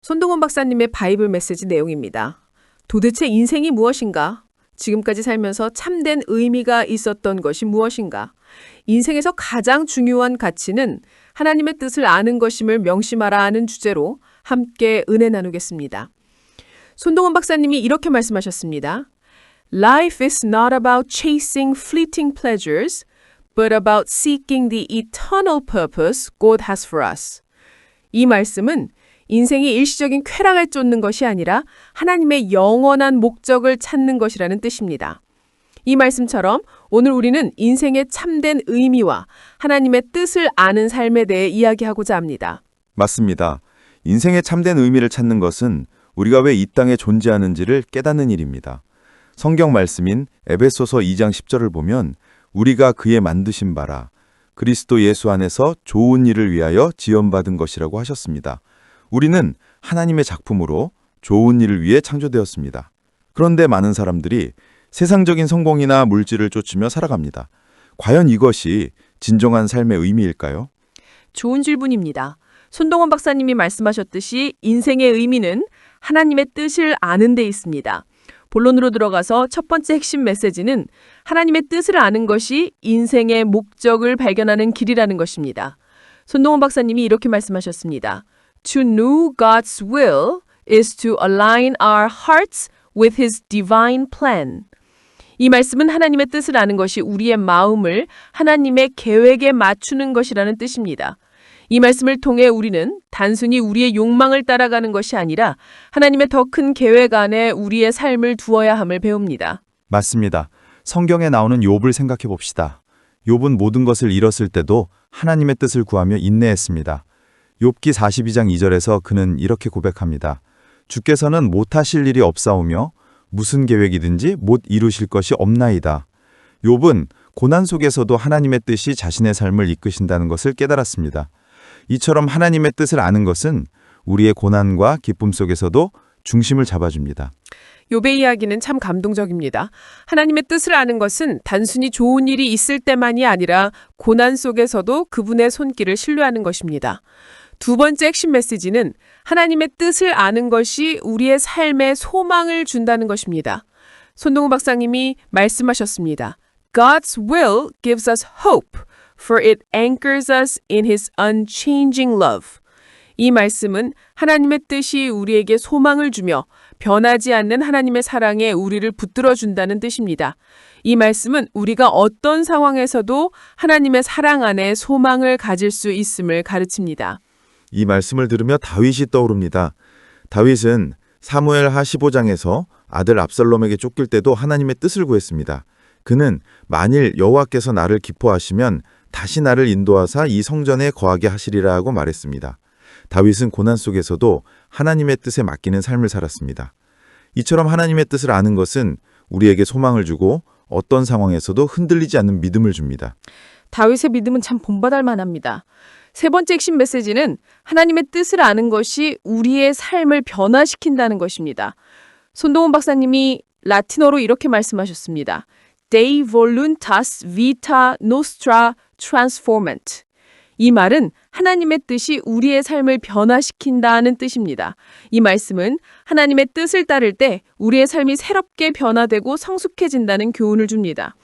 손동원 박사님의 바이블 메시지 내용입니다. 도대체 인생이 무엇인가? 지금까지 살면서 참된 의미가 있었던 것이 무엇인가? 인생에서 가장 중요한 가치는 하나님의 뜻을 아는 것임을 명심하라 하는 주제로 함께 은혜 나누겠습니다. 손동원 박사님이 이렇게 말씀하셨습니다. Life is not about chasing fleeting pleasures, but about seeking the eternal purpose God has for us. 이 말씀은 인생이 일시적인 쾌락을 쫓는 것이 아니라 하나님의 영원한 목적을 찾는 것이라는 뜻입니다. 이 말씀처럼 오늘 우리는 인생의 참된 의미와 하나님의 뜻을 아는 삶에 대해 이야기하고자 합니다. 맞습니다. 인생의 참된 의미를 찾는 것은 우리가 왜 이 땅에 존재하는지를 깨닫는 일입니다. 성경 말씀인 에베소서 2장 10절을 보면 우리가 그의 만드신 바라 그리스도 예수 안에서 좋은 일을 위하여 지원받은 것이라고 하셨습니다. 우리는 하나님의 작품으로 좋은 일을 위해 창조되었습니다. 그런데 많은 사람들이 세상적인 성공이나 물질을 쫓으며 살아갑니다. 과연 이것이 진정한 삶의 의미일까요? 좋은 질문입니다. 손동원 박사님이 말씀하셨듯이 인생의 의미는 하나님의 뜻을 아는 데 있습니다. 본론으로 들어가서 첫 번째 핵심 메시지는 하나님의 뜻을 아는 것이 인생의 목적을 발견하는 길이라는 것입니다. 손동원 박사님이 이렇게 말씀하셨습니다. To know God's will is to align our hearts with His divine plan. 이 말씀은 하나님의 뜻을 아는 것이 우리의 마음을 하나님의 계획에 맞추는 것이라는 뜻입니다. 이 말씀을 통해 우리는 단순히 우리의 욕망을 따라가는 것이 아니라 하나님의 더 큰 계획 안에 우리의 삶을 두어야 함을 배웁니다. 맞습니다. 성경에 나오는 욥을 생각해 봅시다. 욥은 모든 것을 잃었을 때도 하나님의 뜻을 구하며 인내했습니다. 욥기 42장 2절에서 그는 이렇게 고백합니다. 주께서는 못하실 일이 없사오며 무슨 계획이든지 못 이루실 것이 없나이다. 욥은 고난 속에서도 하나님의 뜻이 자신의 삶을 이끄신다는 것을 깨달았습니다. 이처럼 하나님의 뜻을 아는 것은 우리의 고난과 기쁨 속에서도 중심을 잡아줍니다. 욥의 이야기는 참 감동적입니다. 하나님의 뜻을 아는 것은 단순히 좋은 일이 있을 때만이 아니라 고난 속에서도 그분의 손길을 신뢰하는 것입니다. 두 번째 핵심 메시지는 하나님의 뜻을 아는 것이 우리의 삶에 소망을 준다는 것입니다. 손동훈 박사님이 말씀하셨습니다. God's will gives us hope, for it anchors us in His unchanging love. 이 말씀은 하나님의 뜻이 우리에게 소망을 주며 변하지 않는 하나님의 사랑에 우리를 붙들어준다는 뜻입니다. 이 말씀은 우리가 어떤 상황에서도 하나님의 사랑 안에 소망을 가질 수 있음을 가르칩니다. 이 말씀을 들으며 다윗이 떠오릅니다. 다윗은 사무엘하 15장에서 아들 압살롬에게 쫓길 때도 하나님의 뜻을 구했습니다. 그는 만일 여호와께서 나를 기뻐하시면 다시 나를 인도하사 이 성전에 거하게 하시리라 하고 말했습니다. 다윗은 고난 속에서도 하나님의 뜻에 맡기는 삶을 살았습니다. 이처럼 하나님의 뜻을 아는 것은 우리에게 소망을 주고 어떤 상황에서도 흔들리지 않는 믿음을 줍니다. 다윗의 믿음은 참 본받을 만합니다. 세 번째 핵심 메시지는 하나님의 뜻을 아는 것이 우리의 삶을 변화시킨다는 것입니다. 손동훈 박사님이 라틴어로 이렇게 말씀하셨습니다. Dei voluntas vita nostra transformant. 이 말은 하나님의 뜻이 우리의 삶을 변화시킨다는 뜻입니다. 이 말씀은 하나님의 뜻을 따를 때 우리의 삶이 새롭게 변화되고 성숙해진다는 교훈을 줍니다.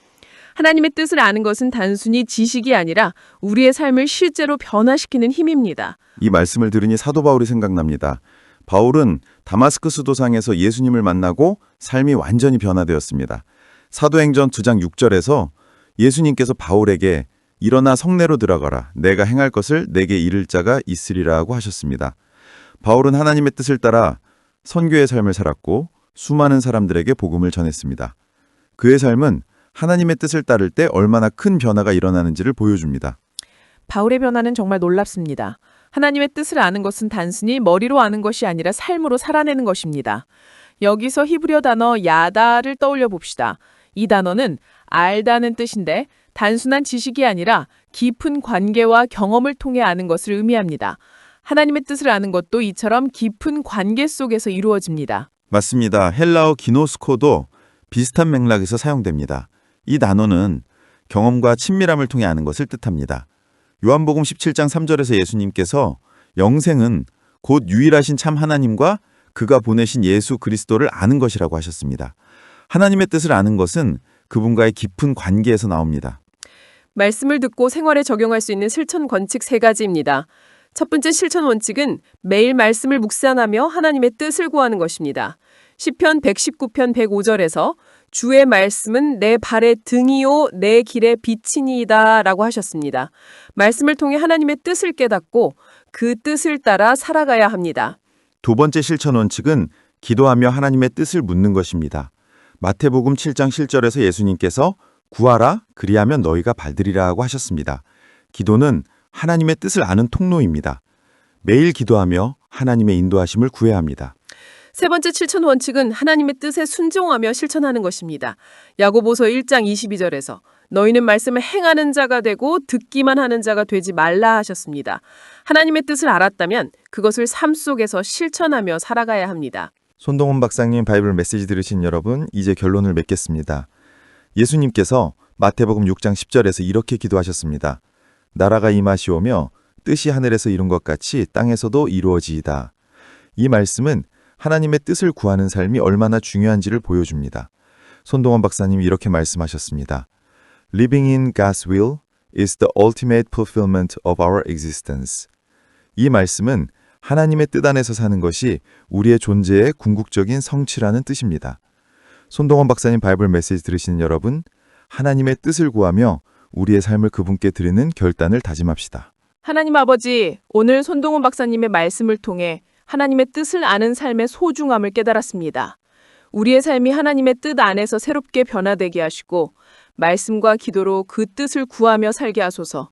하나님의 뜻을 아는 것은 단순히 지식이 아니라 우리의 삶을 실제로 변화시키는 힘입니다. 이 말씀을 들으니 사도 바울이 생각납니다. 바울은 다마스크스 도상에서 예수님을 만나고 삶이 완전히 변화되었습니다. 사도행전 9장 6절에서 예수님께서 바울에게 일어나 성내로 들어가라. 내가 행할 것을 내게 이를 자가 있으리라 하고 하셨습니다. 바울은 하나님의 뜻을 따라 선교의 삶을 살았고 수많은 사람들에게 복음을 전했습니다. 그의 삶은 하나님의 뜻을 따를 때 얼마나 큰 변화가 일어나는지를 보여줍니다. 바울의 변화는 정말 놀랍습니다. 하나님의 뜻을 아는 것은 단순히 머리로 아는 것이 아니라 삶으로 살아내는 것입니다. 여기서 히브리어 단어 야다를 떠올려 봅시다. 이 단어는 알다는 뜻인데 단순한 지식이 아니라 깊은 관계와 경험을 통해 아는 것을 의미합니다. 하나님의 뜻을 아는 것도 이처럼 깊은 관계 속에서 이루어집니다. 맞습니다. 헬라어 기노스코도 비슷한 맥락에서 사용됩니다. 이 단어는 경험과 친밀함을 통해 아는 것을 뜻합니다. 요한복음 17장 3절에서 예수님께서 영생은 곧 유일하신 참 하나님과 그가 보내신 예수 그리스도를 아는 것이라고 하셨습니다. 하나님의 뜻을 아는 것은 그분과의 깊은 관계에서 나옵니다. 말씀을 듣고 생활에 적용할 수 있는 실천 권칙 3가지입니다. 첫 번째 실천 원칙은 매일 말씀을 묵상하며 하나님의 뜻을 구하는 것입니다. 시편 119편 105절에서 주의 말씀은 내 발의 등이요 내 길의 빛이니이다 라고 하셨습니다. 말씀을 통해 하나님의 뜻을 깨닫고 그 뜻을 따라 살아가야 합니다. 두 번째 실천 원칙은 기도하며 하나님의 뜻을 묻는 것입니다. 마태복음 7장 7절에서 예수님께서 구하라 그리하면 너희가 받으리라 하고 하셨습니다. 기도는 하나님의 뜻을 아는 통로입니다. 매일 기도하며 하나님의 인도하심을 구해야 합니다. 세 번째 실천 원칙은 하나님의 뜻에 순종하며 실천하는 것입니다. 야고보서 1장 22절에서 너희는 말씀을 행하는 자가 되고 듣기만 하는 자가 되지 말라 하셨습니다. 하나님의 뜻을 알았다면 그것을 삶 속에서 실천하며 살아가야 합니다. 손동훈 박사님 바이블 메시지 들으신 여러분, 이제 결론을 맺겠습니다. 예수님께서 마태복음 6장 10절에서 이렇게 기도하셨습니다. 나라가 임하시오며 뜻이 하늘에서 이룬 것 같이 땅에서도 이루어지이다. 이 말씀은 하나님의 뜻을 구하는 삶이 얼마나 중요한지를 보여줍니다. 손동원 박사님이 이렇게 말씀하셨습니다. Living in God's will is the ultimate fulfillment of our existence. 이 말씀은 하나님의 뜻 안에서 사는 것이 우리의 존재의 궁극적인 성취라는 뜻입니다. 손동원 박사님 바이블 메시지 들으시는 여러분, 하나님의 뜻을 구하며 우리의 삶을 그분께 드리는 결단을 다짐합시다. 하나님 아버지, 오늘 손동훈 박사님의 말씀을 통해 하나님의 뜻을 아는 삶의 소중함을 깨달았습니다. 우리의 삶이 하나님의 뜻 안에서 새롭게 변화되게 하시고 말씀과 기도로 그 뜻을 구하며 살게 하소서.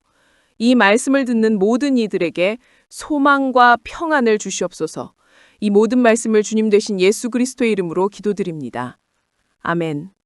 이 말씀을 듣는 모든 이들에게 소망과 평안을 주시옵소서. 이 모든 말씀을 주님 되신 예수 그리스도의 이름으로 기도드립니다. 아멘.